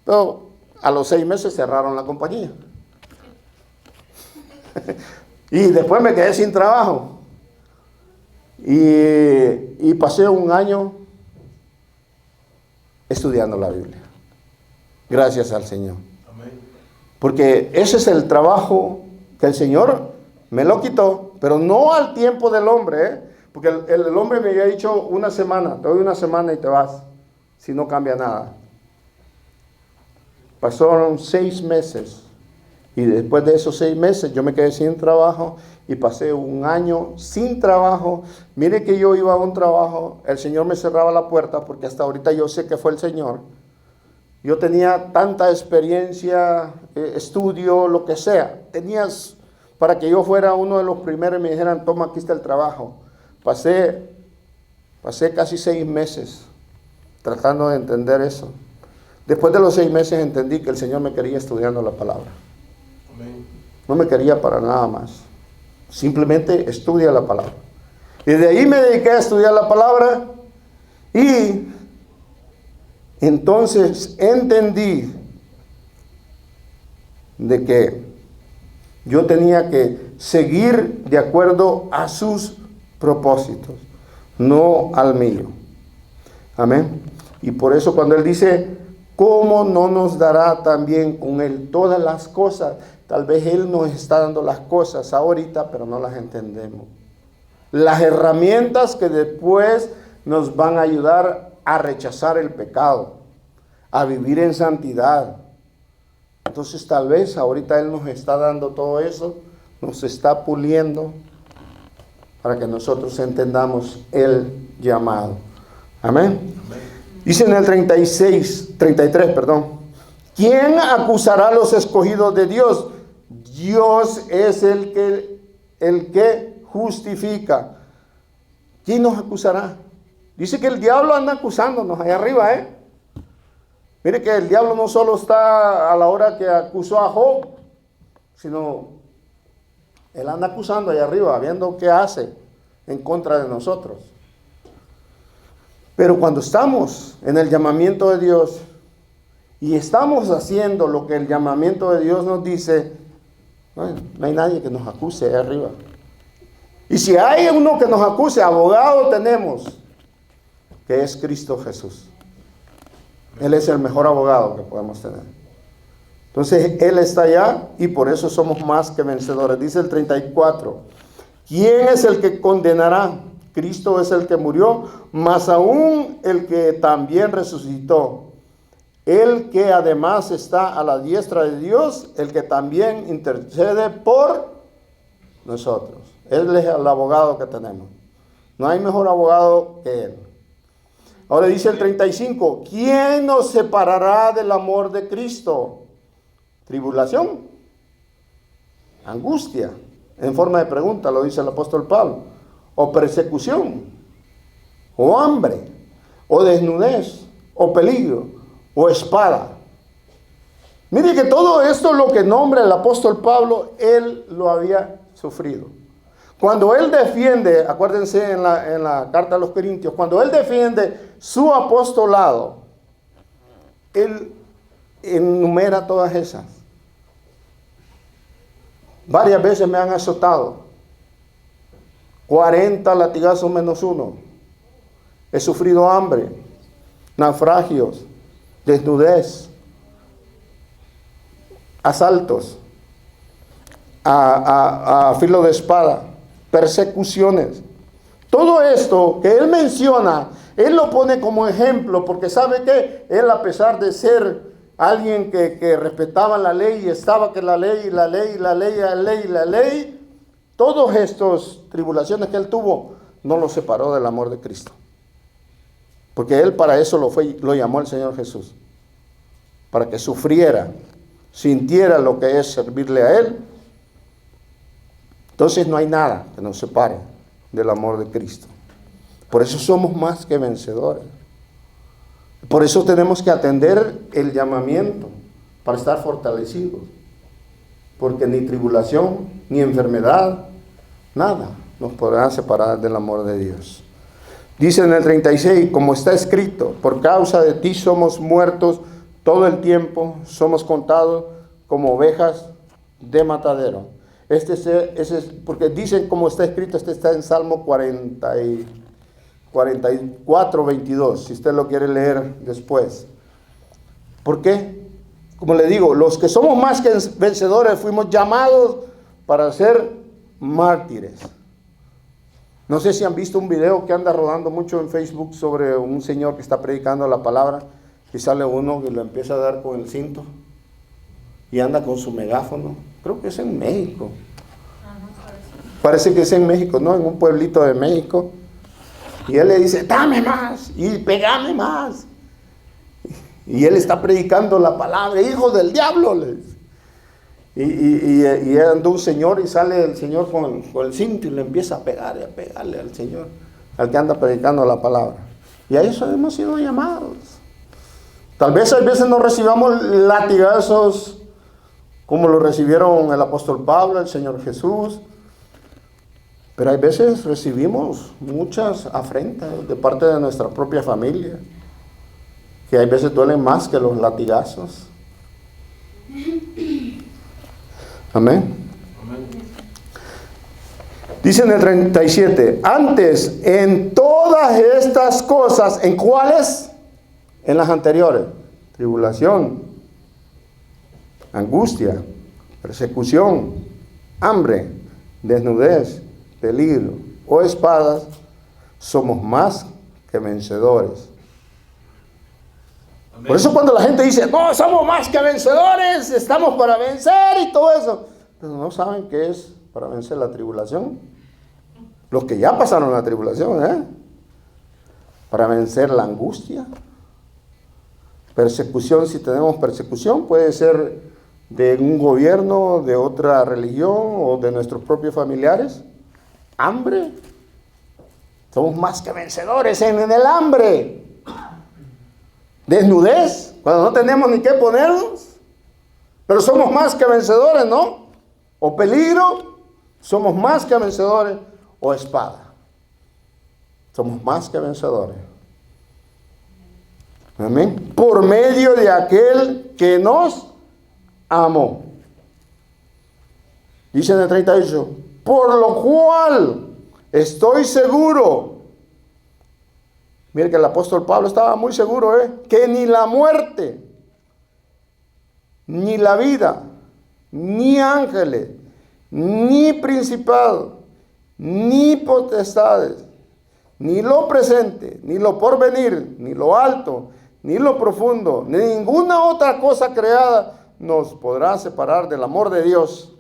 pero a los 6 meses cerraron la compañía. Y después me quedé sin trabajo. Y pasé 1 año estudiando la Biblia. Gracias al Señor. Amén. Porque ese es el trabajo que el Señor me lo quitó, pero no al tiempo del hombre, porque el hombre me había dicho 1 semana, te doy 1 semana y te vas, si no cambia nada. Pasaron 6 meses y después de esos 6 meses yo me quedé sin trabajo y pasé 1 año sin trabajo. Mire que yo iba a un trabajo, el Señor me cerraba la puerta, porque hasta ahorita yo sé que fue el Señor. Yo tenía tanta experiencia, estudio, lo que sea. Tenías para que yo fuera uno de los primeros y me dijeran, toma, aquí está el trabajo. Pasé casi 6 meses tratando de entender eso. Después de los 6 meses entendí que el Señor me quería estudiando la palabra. Amén. No me quería para nada más. Simplemente estudia la palabra. Y de ahí me dediqué a estudiar la palabra y entonces entendí de que yo tenía que seguir de acuerdo a sus propósitos, no al mío. Amén. Y por eso cuando Él dice, ¿cómo no nos dará también con Él todas las cosas? Tal vez Él nos está dando las cosas ahorita, pero no las entendemos. Las herramientas que después nos van a ayudar a rechazar el pecado, a vivir en santidad. Entonces tal vez ahorita Él nos está dando todo eso, nos está puliendo para que nosotros entendamos el llamado. Amén. Dice en el 33, ¿quién acusará a los escogidos de Dios? Dios es el que justifica. ¿Quién nos acusará? Dice que el diablo anda acusándonos allá arriba, Mire que el diablo no solo está a la hora que acusó a Job, sino él anda acusando allá arriba, viendo qué hace en contra de nosotros. Pero cuando estamos en el llamamiento de Dios y estamos haciendo lo que el llamamiento de Dios nos dice, bueno, no hay nadie que nos acuse allá arriba. Y si hay uno que nos acuse, abogado tenemos, que es Cristo Jesús. Él es el mejor abogado que podemos tener. Entonces, Él está allá y por eso somos más que vencedores. Dice el 34, ¿quién es el que condenará? Cristo es el que murió, más aún el que también resucitó. El que además está a la diestra de Dios, el que también intercede por nosotros. Él es el abogado que tenemos. No hay mejor abogado que Él. Ahora dice el 35, ¿quién nos separará del amor de Cristo? Tribulación, angustia, en forma de pregunta, lo dice el apóstol Pablo, o persecución, o hambre, o desnudez, o peligro, o espada. Mire que todo esto, lo que nombra el apóstol Pablo, él lo había sufrido. Cuando él defiende, acuérdense en la carta a los Corintios, cuando él defiende su apostolado, él enumera todas esas. Varias veces me han azotado. 40 latigazos menos uno. He sufrido hambre, naufragios, desnudez, asaltos, a filo de espada, persecuciones. Todo esto que él menciona, él lo pone como ejemplo, porque sabe que él, a pesar de ser alguien que respetaba la ley y estaba que la ley, todos estos tribulaciones que él tuvo, no lo separó del amor de Cristo. Porque él para eso lo llamó el Señor Jesús. Para que sufriera, sintiera lo que es servirle a Él. Entonces no hay nada que nos separe del amor de Cristo. Por eso somos más que vencedores. Por eso tenemos que atender el llamamiento para estar fortalecidos. Porque ni tribulación, ni enfermedad, nada nos podrá separar del amor de Dios. Dice en el 36, como está escrito, por causa de ti somos muertos todo el tiempo, somos contados como ovejas de matadero. Ese es, porque dicen como está escrito, está en Salmo 44, 22, si usted lo quiere leer después. ¿Por qué? Como le digo, los que somos más que vencedores fuimos llamados para ser mártires. No sé si han visto un video que anda rodando mucho en Facebook sobre un señor que está predicando la palabra y sale uno que lo empieza a dar con el cinto y anda con su megáfono. Creo que es en México. Parece que es en México, ¿no? En un pueblito de México. Y él le dice, dame más y pegame más. Y él está predicando la palabra, hijo del diablo. Y anda un señor y sale el señor con el cinto y le empieza a pegar y a pegarle al señor, al que anda predicando la palabra. Y a eso hemos sido llamados. Tal vez a veces no recibamos latigazos como lo recibieron el apóstol Pablo, el Señor Jesús. Pero hay veces recibimos muchas afrentas de parte de nuestra propia familia, que hay veces duelen más que los latigazos. Amén. Dice en el 37, antes en todo todas estas cosas, ¿en cuáles? En las anteriores. Tribulación, angustia, persecución, hambre, desnudez, peligro o espadas, somos más que vencedores. Amén. Por eso cuando la gente dice, no, somos más que vencedores, estamos para vencer y todo eso, pero no saben qué es para vencer la tribulación. Los que ya pasaron la tribulación, para vencer la angustia, persecución, si tenemos persecución, puede ser de un gobierno, de otra religión o de nuestros propios familiares. Hambre, somos más que vencedores en el hambre. Desnudez, cuando no tenemos ni qué ponernos, pero somos más que vencedores, ¿no? O peligro, somos más que vencedores. O espada, somos más que vencedores. Amén. Por medio de aquel que nos amó. Dice en el 38, por lo cual estoy seguro. Mire que el apóstol Pablo estaba muy seguro, que ni la muerte, ni la vida, ni ángeles, ni principados, ni potestades, ni lo presente, ni lo porvenir, ni lo alto, ni lo profundo, ni ninguna otra cosa creada nos podrá separar del amor de Dios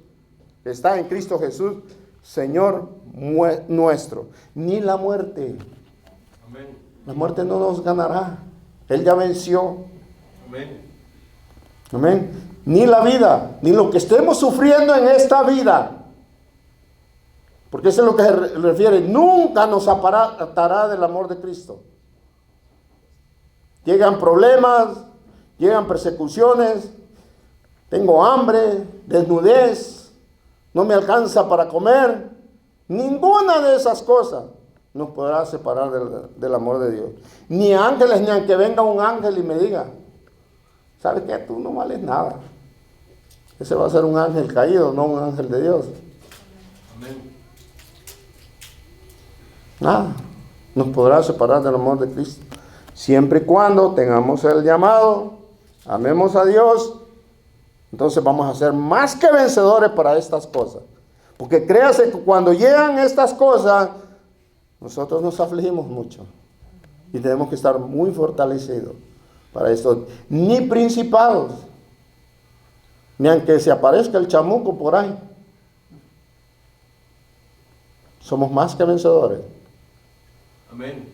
que está en Cristo Jesús, Señor nuestro. Ni la muerte. Amén. La muerte no nos ganará. Él ya venció. Amén. Amén. Ni la vida, ni lo que estemos sufriendo en esta vida. Porque eso es lo que se refiere. Nunca nos apartará del amor de Cristo. Llegan problemas, llegan persecuciones, tengo hambre, desnudez, no me alcanza para comer. Ninguna de esas cosas nos podrá separar del amor de Dios. Ni ángeles, ni aunque venga un ángel y me diga, ¿sabes qué? Tú no vales nada. Ese va a ser un ángel caído, no un ángel de Dios. Amén. Nada nos podrá separar del amor de Cristo. Siempre y cuando tengamos el llamado, amemos a Dios, entonces vamos a ser más que vencedores para estas cosas. Porque créase que cuando llegan estas cosas, nosotros nos afligimos mucho. Y tenemos que estar muy fortalecidos para esto. Ni principados, ni aunque se aparezca el chamuco por ahí. Somos más que vencedores. Amén.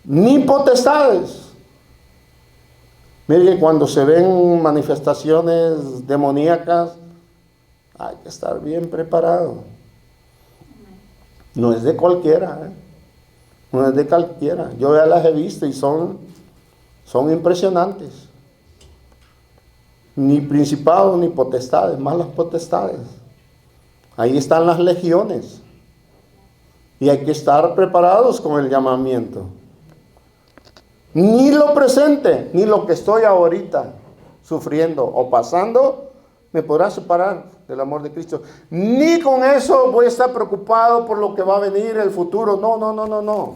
Ni potestades. Mire, cuando se ven manifestaciones demoníacas, hay que estar bien preparado. No es de cualquiera, no es de cualquiera. Yo ya las he visto y son impresionantes. Ni principados ni potestades, más las potestades. Ahí están las legiones. Y hay que estar preparados con el llamamiento. Ni lo presente, ni lo que estoy ahorita sufriendo o pasando, me podrá separar del amor de Cristo. Ni con eso voy a estar preocupado por lo que va a venir, el futuro. No.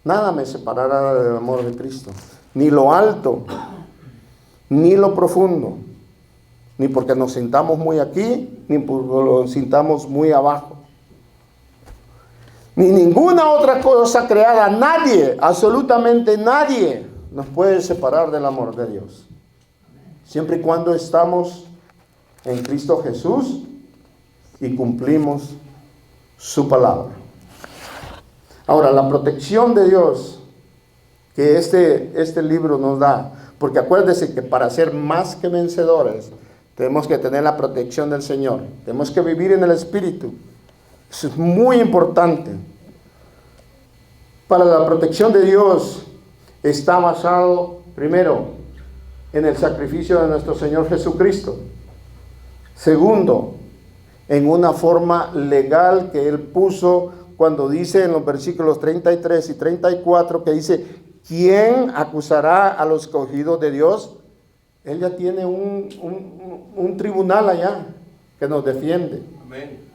Nada me separará del amor de Cristo. Ni lo alto, ni lo profundo. Ni porque nos sintamos muy aquí, ni porque nos sintamos muy abajo. Ni ninguna otra cosa creada, nadie, absolutamente nadie, nos puede separar del amor de Dios. Siempre y cuando estamos en Cristo Jesús y cumplimos su palabra. Ahora, la protección de Dios que este libro nos da, porque acuérdese que para ser más que vencedores, tenemos que tener la protección del Señor. Tenemos que vivir en el Espíritu. Eso es muy importante. Para la protección de Dios está basado, primero, en el sacrificio de nuestro Señor Jesucristo. Segundo, en una forma legal que Él puso cuando dice en los versículos 33 y 34, que dice, ¿quién acusará a los escogidos de Dios? Él ya tiene un tribunal allá que nos defiende. Amén.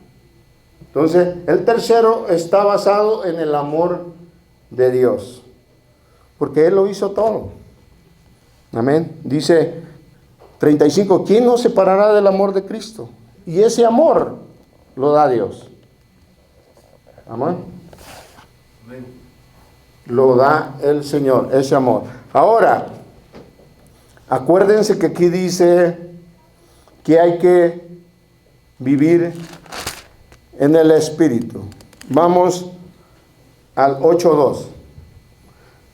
Entonces, el tercero está basado en el amor de Dios, porque Él lo hizo todo. Amén. Dice 35, ¿quién nos separará del amor de Cristo? Y ese amor lo da Dios. Amén. Lo da el Señor, ese amor. Ahora, acuérdense que aquí dice que hay que vivir en el Espíritu. Vamos al 8:2.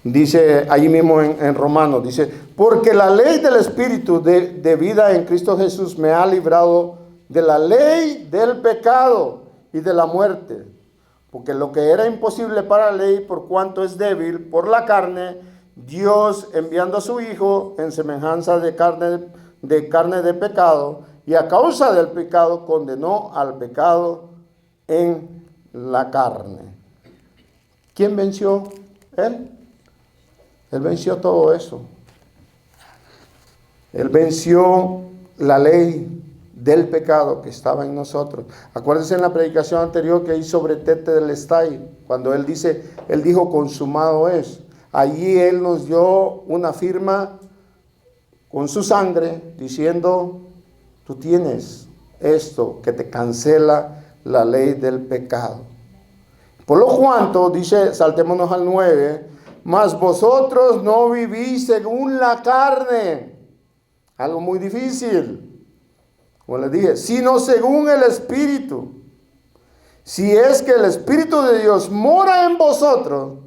Dice allí mismo en Romanos, dice, porque la ley del Espíritu de vida en Cristo Jesús me ha librado de la ley del pecado y de la muerte. Porque lo que era imposible para la ley, por cuanto es débil por la carne, Dios enviando a su Hijo en semejanza de carne de pecado, y a causa del pecado condenó al pecado en la carne. ¿Quién venció? Él. Él venció todo eso. Él venció la ley del pecado que estaba en nosotros. Acuérdense en la predicación anterior que hice sobre Tetelestai, cuando él dijo consumado es. Allí Él nos dio una firma con su sangre diciendo, tú tienes esto que te cancela la ley del pecado. Por lo cuanto, dice, saltémonos al 9, mas vosotros no vivís según la carne. Algo muy difícil, como les dije, sino según el Espíritu. Si es que el Espíritu de Dios mora en vosotros.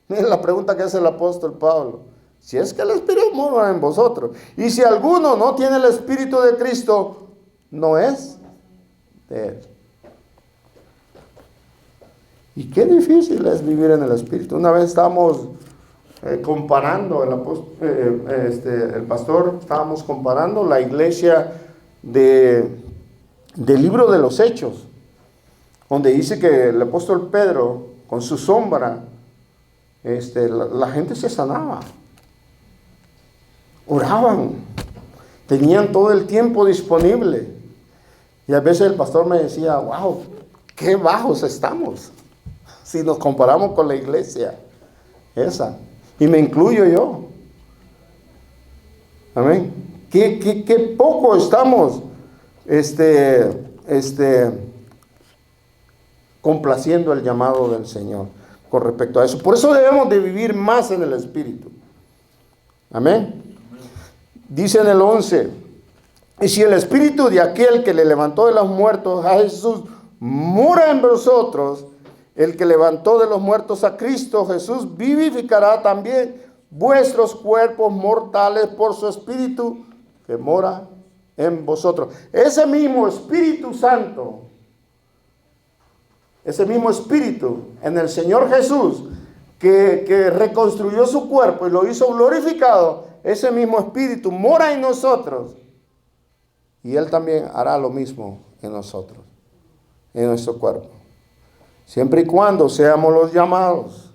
Miren la pregunta que hace el apóstol Pablo. Si es que el Espíritu mora en vosotros. Y si alguno no tiene el Espíritu de Cristo, no es de Él. Y qué difícil es vivir en el Espíritu. Una vez estábamos comparando, el pastor, estábamos comparando la iglesia del libro de los Hechos, donde dice que el apóstol Pedro, con su sombra, la gente se sanaba, oraban, tenían todo el tiempo disponible. Y a veces el pastor me decía, wow, qué bajos estamos si nos comparamos con la iglesia esa, y me incluyo yo. Amén. Qué poco estamos complaciendo el llamado del Señor con respecto a eso. Por eso debemos de vivir más en el Espíritu. Amén. Dice en el 11, y si el Espíritu de aquel que le levantó de los muertos a Jesús mora en vosotros, el que levantó de los muertos a Cristo Jesús vivificará también vuestros cuerpos mortales por su Espíritu que mora en vosotros. Ese mismo Espíritu Santo, ese mismo Espíritu en el Señor Jesús que reconstruyó su cuerpo y lo hizo glorificado, ese mismo Espíritu mora en nosotros. Y Él también hará lo mismo en nosotros, en nuestro cuerpo. Siempre y cuando seamos los llamados,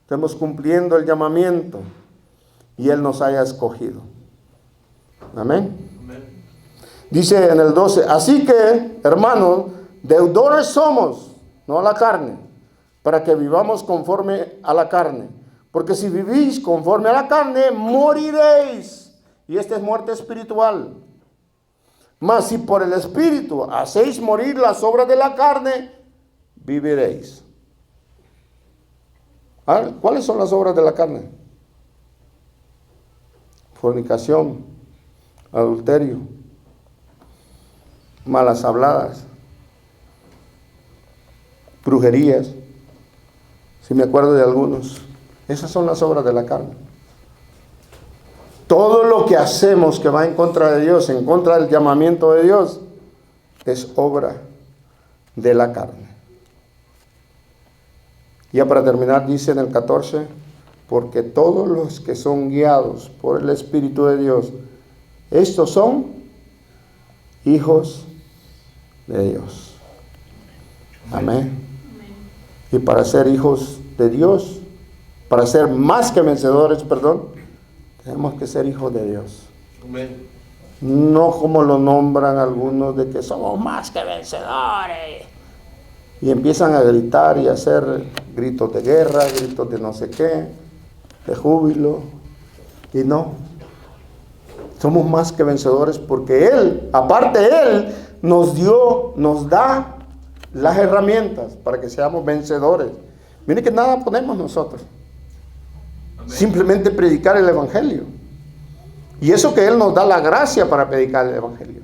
estemos cumpliendo el llamamiento y Él nos haya escogido. Amén. Amén. Dice en el 12, así que, hermanos, deudores somos, no a la carne, para que vivamos conforme a la carne. Porque si vivís conforme a la carne, moriréis. Y esta es muerte espiritual. Mas si por el Espíritu hacéis morir las obras de la carne, viviréis. ¿Cuáles son las obras de la carne? Fornicación, adulterio, malas habladas, brujerías, si me acuerdo de algunos. Esas son las obras de la carne. Todo lo que hacemos que va en contra de Dios, en contra del llamamiento de Dios, es obra de la carne. Ya para terminar, dice en el 14, porque todos los que son guiados por el Espíritu de Dios, estos son hijos de Dios. Amén. Y para ser hijos de Dios, para ser más que vencedores, tenemos que ser hijos de Dios. Amén. No como lo nombran algunos de que somos más que vencedores. Y empiezan a gritar y a hacer gritos de guerra, gritos de no sé qué, de júbilo. Y no, somos más que vencedores porque Él, aparte Él, nos da las herramientas para que seamos vencedores. Miren que nada ponemos nosotros. Amén. Simplemente predicar el Evangelio. Y eso que Él nos da la gracia para predicar el Evangelio.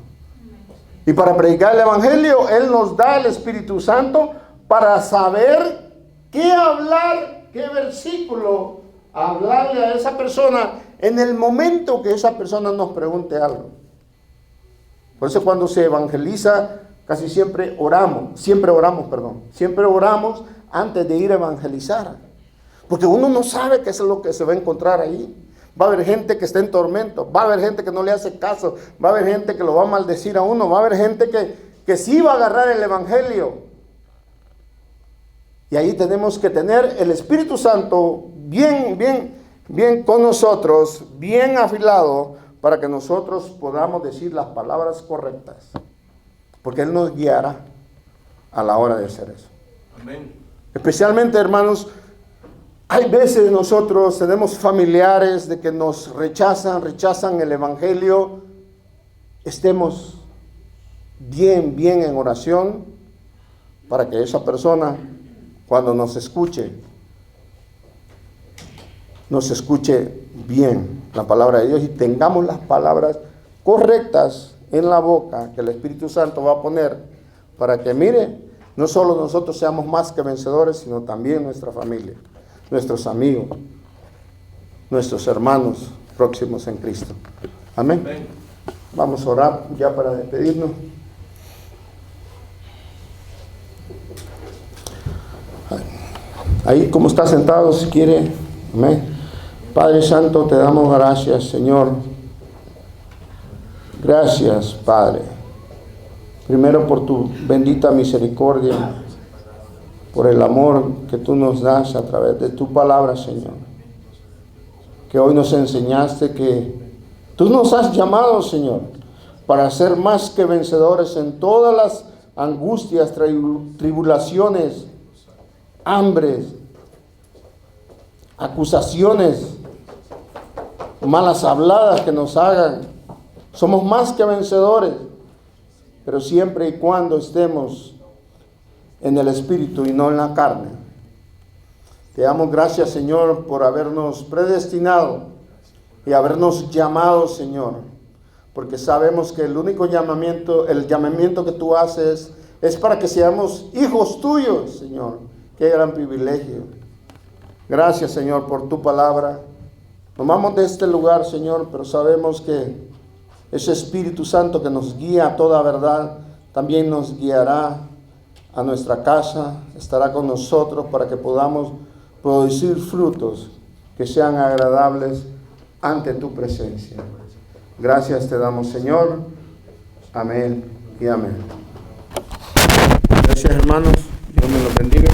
Y para predicar el Evangelio, Él nos da el Espíritu Santo para saber qué hablar, qué versículo hablarle a esa persona en el momento que esa persona nos pregunte algo. Por eso cuando se evangeliza, casi siempre oramos antes de ir a evangelizar. Porque uno no sabe qué es lo que se va a encontrar ahí. Va a haber gente que está en tormento, va a haber gente que no le hace caso, va a haber gente que lo va a maldecir a uno, va a haber gente que sí va a agarrar el Evangelio. Y ahí tenemos que tener el Espíritu Santo bien con nosotros, bien afilado, para que nosotros podamos decir las palabras correctas. Porque Él nos guiará a la hora de hacer eso. Amén. Especialmente, hermanos, hay veces nosotros tenemos familiares de que nos rechazan el Evangelio. Estemos bien en oración para que esa persona, cuando nos escuche bien la palabra de Dios y tengamos las palabras correctas en la boca que el Espíritu Santo va a poner para que, mire, no solo nosotros seamos más que vencedores, sino también nuestra familia, nuestros amigos, nuestros hermanos próximos en Cristo. Amén. Amén. Vamos a orar ya para despedirnos. Ahí como está sentado, si quiere. Amén. Padre Santo, te damos gracias, Señor. Gracias, Padre. Primero por tu bendita misericordia, por el amor que tú nos das a través de tu palabra, Señor. Que hoy nos enseñaste que tú nos has llamado, Señor, para ser más que vencedores en todas las angustias, tribulaciones, hambres, acusaciones, malas habladas que nos hagan. Somos más que vencedores, pero siempre y cuando estemos en el Espíritu y no en la carne. Te damos gracias, Señor, por habernos predestinado y habernos llamado, Señor, porque sabemos que el único llamamiento que tú haces es para que seamos hijos tuyos, Señor. Qué gran privilegio. Gracias, Señor, por tu palabra. Nos vamos de este lugar, Señor, pero sabemos que ese Espíritu Santo que nos guía a toda verdad, también nos guiará a nuestra casa, estará con nosotros para que podamos producir frutos que sean agradables ante tu presencia. Gracias te damos, Señor. Amén y amén. Gracias, hermanos. Dios me los bendiga.